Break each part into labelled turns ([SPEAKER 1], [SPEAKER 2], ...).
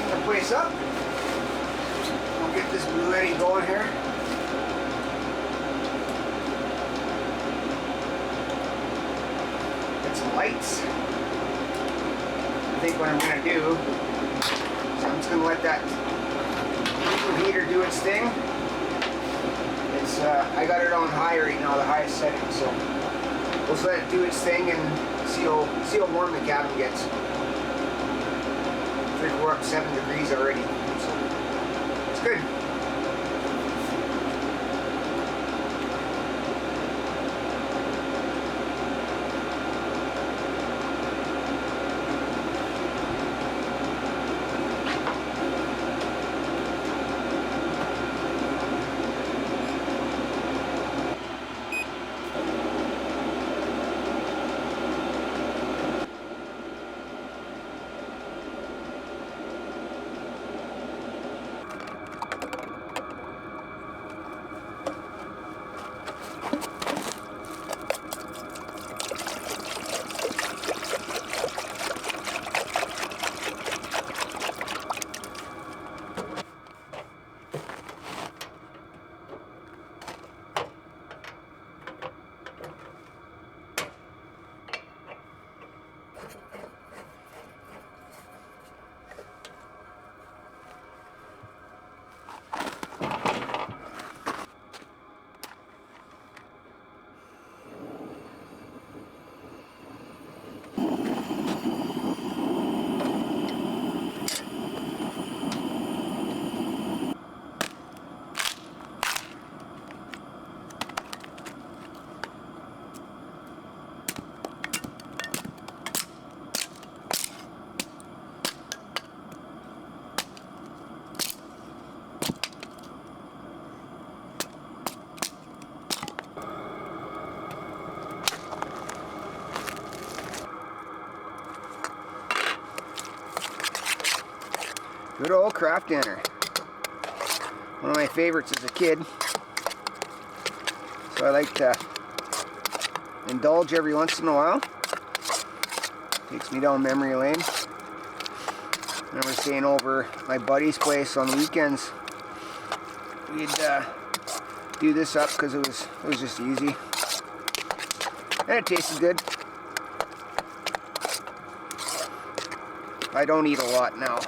[SPEAKER 1] clean the place up. We'll get this bluetti going here. Get some lights. I think what I'm going to do is I'm just going to let that heater do its thing. It's I got it on high right now, the highest setting, so we'll just let it do its thing and see how warm the cabin gets. I think we're up to 7 degrees already, so it's good. Good old craft dinner. One of my favorites as a kid. So I like to indulge every once in a while. Takes me down memory lane. I remember staying over my buddy's place on the weekends. We'd do this up because it was just easy. And it tasted good. I don't eat a lot now.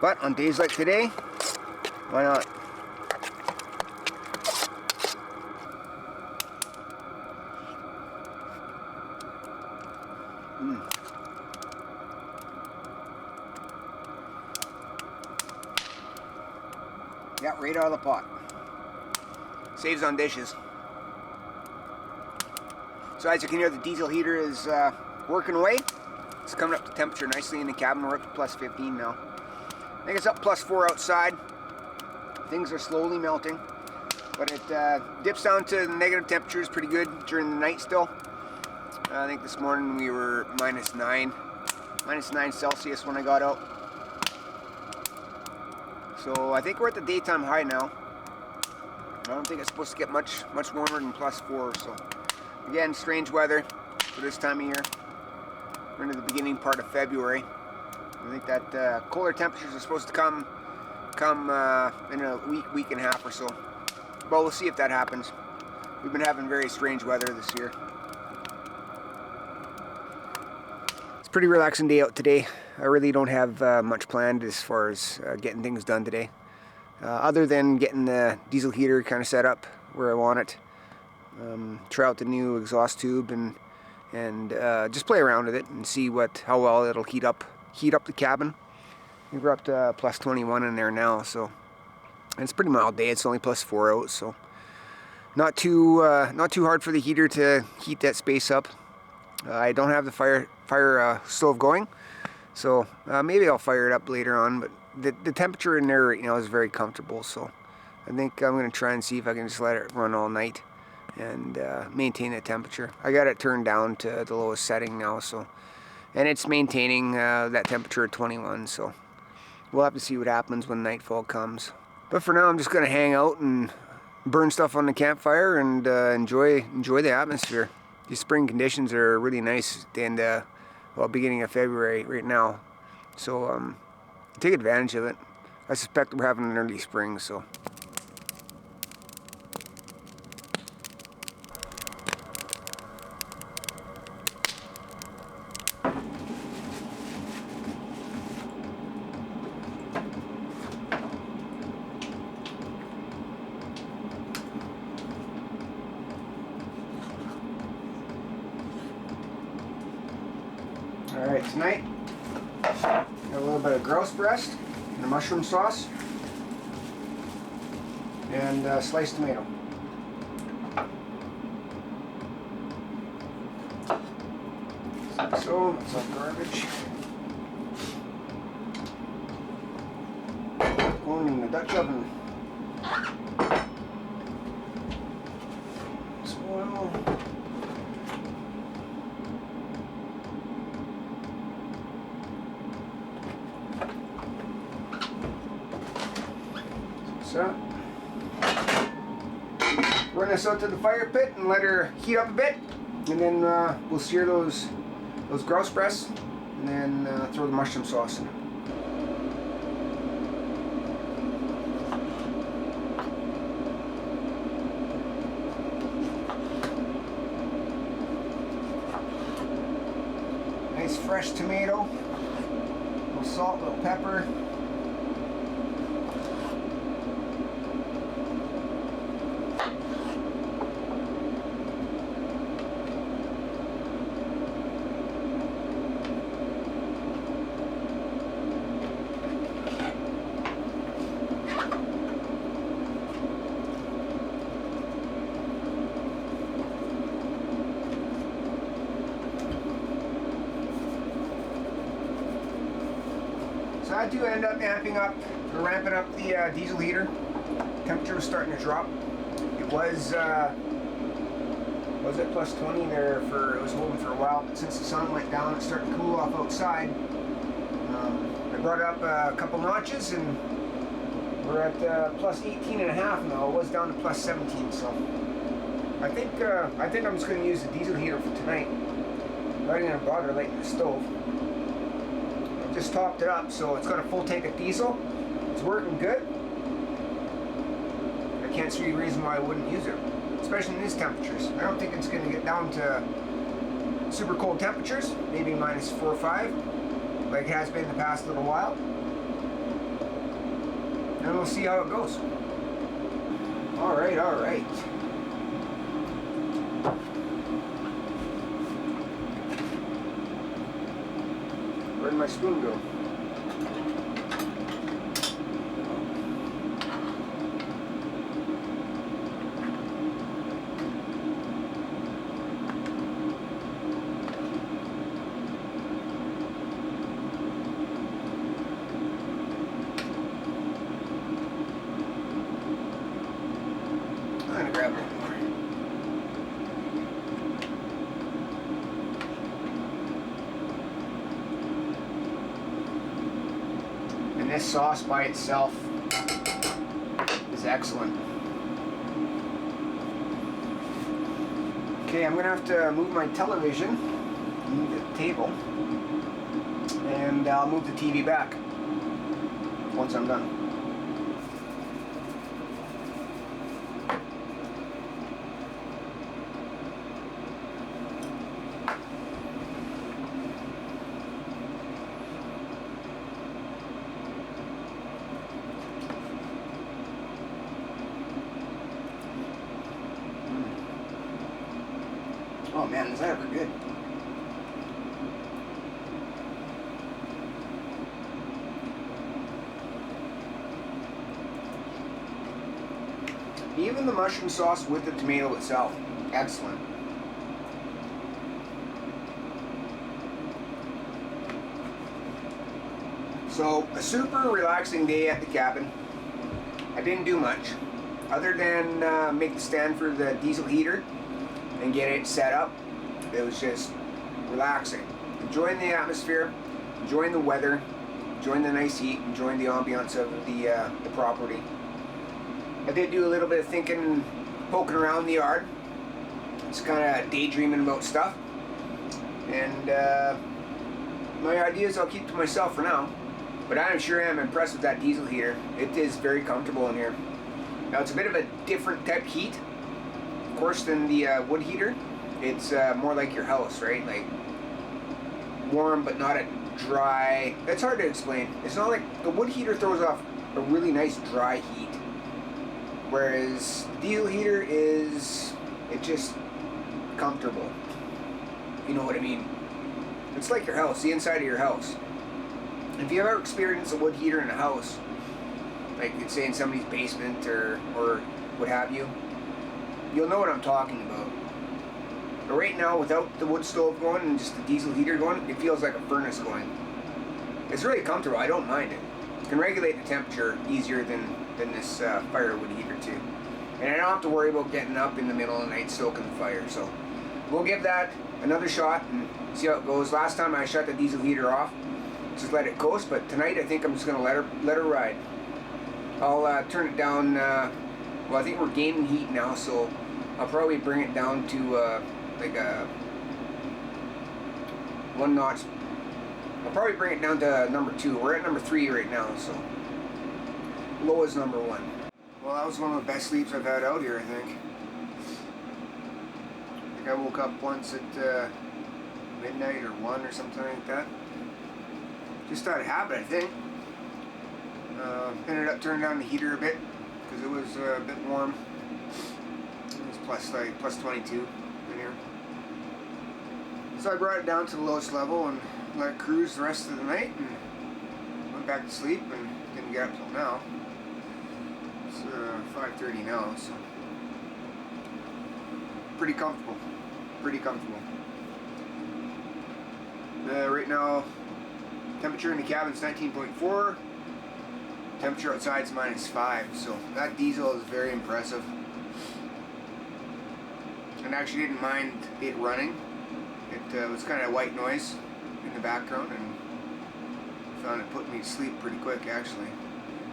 [SPEAKER 1] But on days like today, why not? Yeah, right out of the pot. Saves on dishes. So as you can hear, the diesel heater is working away. It's coming up to temperature nicely in the cabin. We're up to plus 15 now. I think it's up plus 4 outside. Things are slowly melting, but it dips down to negative temperatures pretty good during the night still. I think this morning we were minus 9 Celsius when I got out. So I think we're at the daytime high now. I don't think it's supposed to get much warmer than plus 4. So again, strange weather for this time of year. We're into the beginning part of February. I think that colder temperatures are supposed to come in a week and a half or so. But we'll see if that happens. We've been having very strange weather this year. It's a pretty relaxing day out today. I really don't have much planned as far as getting things done today. Other than getting the diesel heater kind of set up where I want it. Try out the new exhaust tube and just play around with it and see how well it'll heat up the cabin. We're up to plus 21 in there now, so and it's a pretty mild day. It's only plus 4 out, so not too hard for the heater to heat that space up. I don't have the fire stove going, so maybe I'll fire it up later on. But the temperature in there right now is very comfortable, so I think I'm going to try and see if I can just let it run all night and maintain the temperature. I got it turned down to the lowest setting now, so. And it's maintaining that temperature at 21, so we'll have to see what happens when nightfall comes. But for now, I'm just going to hang out and burn stuff on the campfire and enjoy the atmosphere. These spring conditions are really nice at the end, beginning of February right now. So take advantage of it. I suspect we're having an early spring, so. Alright, tonight, got a little bit of grouse breast and a mushroom sauce and sliced tomato. So, that's all garbage. Going in the Dutch oven. Some oil. So, run this out to the fire pit and let her heat up a bit, and then we'll sear those grouse breasts, and then throw the mushroom sauce in. Nice fresh tomato, a little salt, a little pepper. So I do end up ramping up the diesel heater. Temperature was starting to drop. It was it plus 20 there for, it was holding for a while, but since the sun went down, it's starting to cool off outside. I brought it up a couple notches and we're at plus 18 and a half now. It was down to plus 17, so I think I'm just going to use the diesel heater for tonight. Not even gonna bother lighting the stove. Just topped it up, so it's got a full tank of diesel. It's working good. I can't see a reason why I wouldn't use it, especially in these temperatures. I don't think it's going to get down to super cold temperatures, maybe minus 4 or 5, like it has been the past little while. And we'll see how it goes. All right, all right. Where'd my spoon go? I'm gonna grab it. And this sauce by itself is excellent. Okay, I'm gonna have to move my television, move the table, and I'll move the TV back once I'm done. Oh man, is that ever good? Even the mushroom sauce with the tomato itself, excellent. So, a super relaxing day at the cabin. I didn't do much, other than make the stand for the diesel heater and get it set up. It was just relaxing. Enjoying the atmosphere, enjoying the weather, enjoying the nice heat, enjoying the ambiance of the property. I did do a little bit of thinking and poking around the yard. Just kind of daydreaming about stuff. And my ideas I'll keep to myself for now. But I sure am impressed with that diesel heater. It is very comfortable in here. Now it's a bit of a different type of heat, of course, than the wood heater. It's more like your house, right? Like warm but not a dry. It's hard to explain. It's not like the wood heater throws off a really nice dry heat, whereas the diesel heater is just comfortable. You know what I mean? It's like your house, the inside of your house. If you ever experience a wood heater in a house, like say in somebody's basement or what have you, you'll know what I'm talking about. But right now, without the wood stove going and just the diesel heater going, it feels like a furnace going. It's really comfortable. I don't mind it. You can regulate the temperature easier than this firewood heater too. And I don't have to worry about getting up in the middle of the night stoking the fire. So we'll give that another shot and see how it goes. Last time I shut the diesel heater off, just let it coast, but tonight I think I'm just going to let her ride. I'll turn it down, well, I think we're gaining heat now, so I'll probably bring it down to like a 1 notch. I'll probably bring it down to number 2. We're at number 3 right now, so low is number 1. Well, that was one of the best sleeps I've had out here, I think. I woke up once at midnight or 1 or something like that. Just out of habit, I think. Ended up turning down the heater a bit because it was a bit warm. It was plus 22 in here. So I brought it down to the lowest level and let it cruise the rest of the night and went back to sleep and didn't get up till now. It's 5:30 now, so pretty comfortable. Pretty comfortable. Right now, temperature in the cabin is 19.4. Temperature outside is -5. So that diesel is very impressive. And I actually didn't mind it running. It was kind of white noise in the background, and found it put me to sleep pretty quick actually.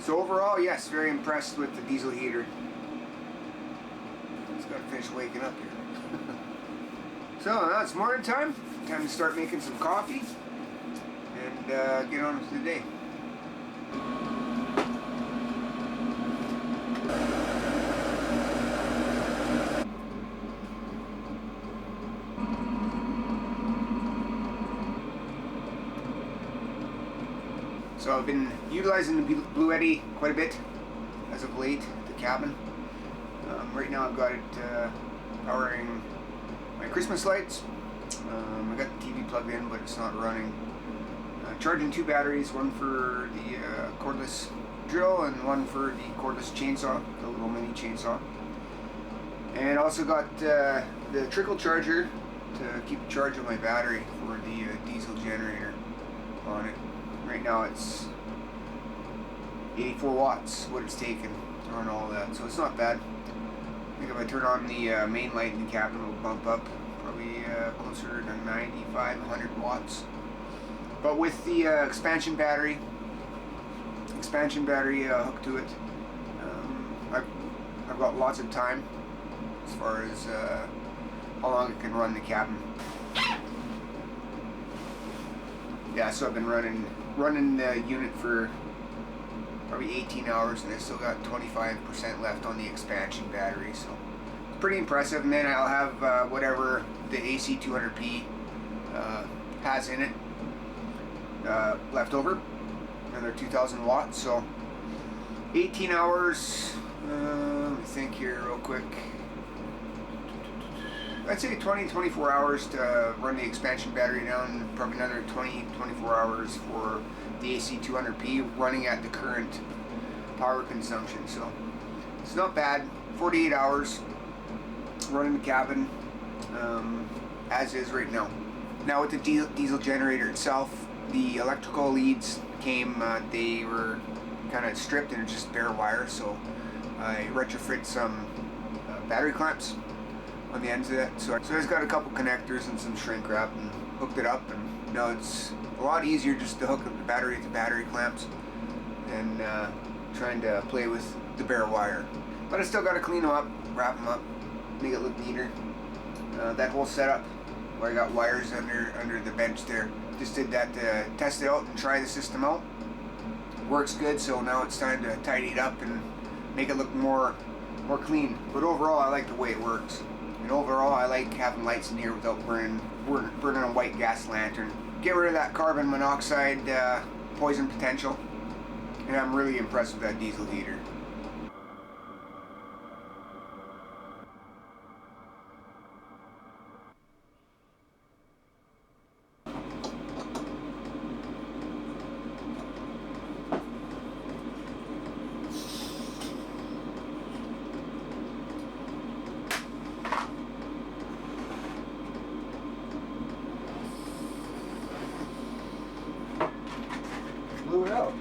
[SPEAKER 1] So overall, yes, very impressed with the diesel heater. Just gotta finish waking up here. So now it's morning time. Time to start making some coffee and get on with the day. So I've been utilizing the bluetti quite a bit as of late at the cabin. Right now I've got it powering my Christmas lights. I got the TV plugged in, but it's not running. Charging 2 batteries, one for the cordless drill and one for the cordless chainsaw, the little mini chainsaw. And also got the trickle charger to keep the charge of my battery for the diesel generator on it. Right now it's 84 watts what it's taken to run all that, so it's not bad. I think if I turn on the main light in the cabin, it'll bump up probably closer to 95, 100 watts. But with the expansion battery hooked to it, I've got lots of time as far as how long it can run the cabin. Yeah, so I've been running the unit for probably 18 hours, and I still got 25% left on the expansion battery, so it's pretty impressive. And then I'll have whatever the AC 200p has in it left over, another 2000 watts, so 18 hours, let me think here real quick. I'd say 20-24 hours to run the expansion battery down, probably another 20-24 hours for the AC 200p running at the current power consumption. So it's not bad. 48 hours running the cabin as is right now. Now with the diesel generator itself, the electrical leads came, they were kind of stripped and just bare wire, so I retrofit some battery clamps on the ends of it. So I just got a couple connectors and some shrink wrap and hooked it up, and now it's a lot easier just to hook up the battery to battery clamps than trying to play with the bare wire. But I still got to clean them up, wrap them up, make it look neater. That whole setup where I got wires under the bench there, just did that to test it out and try the system out. works good, so now it's time to tidy it up and make it look more clean. But overall, I like the way it works. And overall, I like having lights in here without burning a white gas lantern. Get rid of that carbon monoxide poison potential. And I'm really impressed with that diesel heater. Blew it out.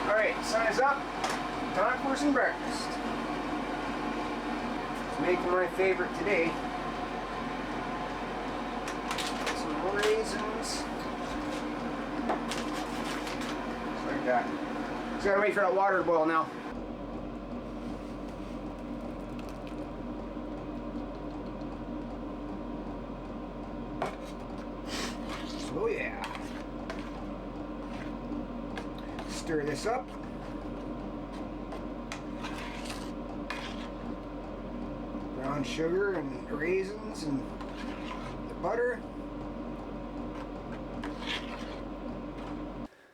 [SPEAKER 1] Alright, sun is up. Time for some breakfast. Let's make my favorite today. Some raisins. Just like that. Just gotta wait for that water to boil now. Oh yeah. Stir this up. Brown sugar and raisins and the butter.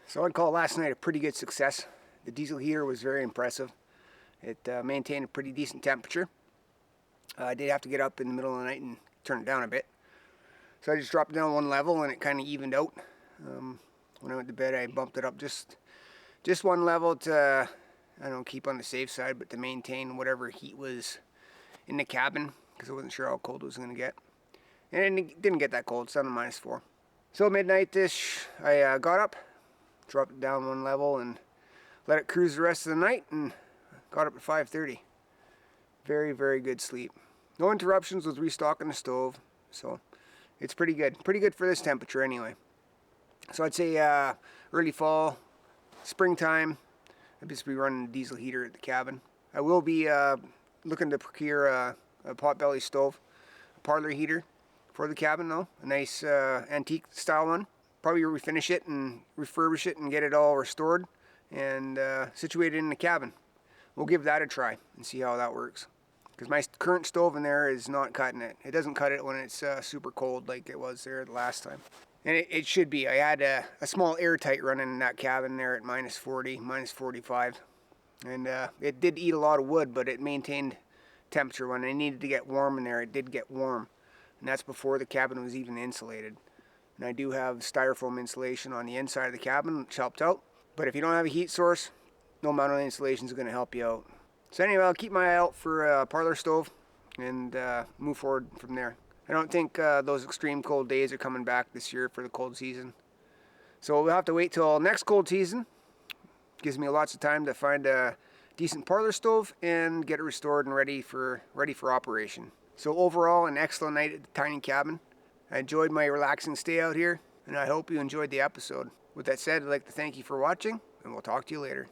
[SPEAKER 1] So I'd call last night a pretty good success. The diesel heater was very impressive. It maintained a pretty decent temperature. I did have to get up in the middle of the night and turn it down a bit. So I just dropped it down one level and it kind of evened out. When I went to bed, I bumped it up just one level to, I don't know, keep on the safe side, but to maintain whatever heat was in the cabin, because I wasn't sure how cold it was going to get. And it didn't get that cold. It's down to -4. So midnight-ish, I got up, dropped it down one level, and let it cruise the rest of the night, and got up at 5:30. Very, very good sleep. No interruptions with restocking the stove, so it's pretty good. Pretty good for this temperature anyway. So I'd say early fall, springtime, I'd just be running a diesel heater at the cabin. I will be looking to procure a potbelly stove, a parlor heater for the cabin though. A nice antique style one. Probably refinish it and refurbish it and get it all restored and situated in the cabin. We'll give that a try and see how that works. Because my current stove in there is not cutting it. It doesn't cut it when it's super cold like it was there the last time. And it should be. I had a small airtight running in that cabin there at -40, -45. And it did eat a lot of wood, but it maintained temperature. When it needed to get warm in there, it did get warm. And that's before the cabin was even insulated. And I do have styrofoam insulation on the inside of the cabin, which helped out. But if you don't have a heat source, no amount of insulation is going to help you out. So anyway, I'll keep my eye out for a parlor stove and move forward from there. I don't think those extreme cold days are coming back this year for the cold season. So we'll have to wait till next cold season. Gives me lots of time to find a decent parlor stove and get it restored and ready for operation. So overall, an excellent night at the tiny cabin. I enjoyed my relaxing stay out here, and I hope you enjoyed the episode. With that said, I'd like to thank you for watching, and we'll talk to you later.